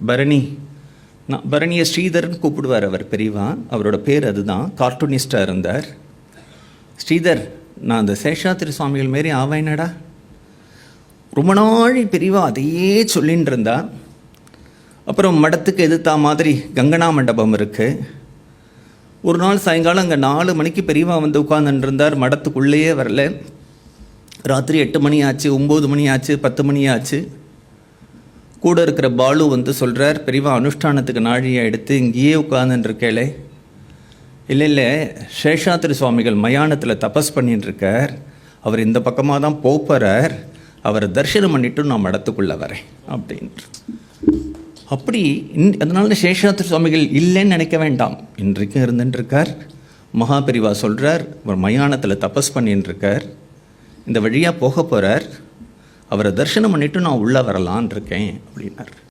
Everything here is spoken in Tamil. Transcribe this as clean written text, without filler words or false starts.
பரணி. நான் பரணியை ஸ்ரீதர்னு கூப்பிடுவார் அவர் பெரியவா. அவரோட பேர் அதுதான். கார்ட்டூனிஸ்டாக இருந்தார். ஸ்ரீதர், நான் அந்த சேஷாத்திரி சுவாமிகள் மாரி ஆவேனடா. ரொம்ப நாள் பெரியவா அதையே சொல்லின்னு இருந்தா. அப்புறம் மடத்துக்கு எதிர்த்தா மாதிரி கங்கனா மண்டபம் இருக்குது. ஒரு நாள் சாயங்காலம் அங்கே 4 மணிக்கு பெரியவா வந்து உட்காந்துருந்தார். மடத்துக்குள்ளேயே வரல. ராத்திரி 8 மணி ஆச்சு, 9 மணி ஆச்சு, 10 மணி ஆச்சு. கூட இருக்கிற பாலு வந்து சொல்கிறார், பெரியவா அனுஷ்டானத்துக்கு நாழியை எடுத்து இங்கேயே உட்காந்துருக்கேளே. இல்லை, சேஷாத்திரி சுவாமிகள் மயானத்தில் தபஸ் பண்ணிட்டுருக்கார். அவர் இந்த பக்கமாக தான் போகிறார். அவரை தரிசனம் பண்ணிவிட்டு நான் மடத்துக்குள்ளே வரேன் அப்படின்ட்டு. அப்படி அதனால சேஷாத்திரி சுவாமிகள் இல்லைன்னு நினைக்க வேண்டாம், இன்றைக்கும் இருந்துட்டுருக்கார். மகா பெரியவா சொல்கிறார், அவர் மயானத்தில் தபஸ் பண்ணிட்டுருக்கார். இந்த வழியாக போக போகிறார். அவரை தரிசனம் பண்ணிவிட்டு நான் உள்ளே வரலான் இருக்கேன் அப்படின்னார்.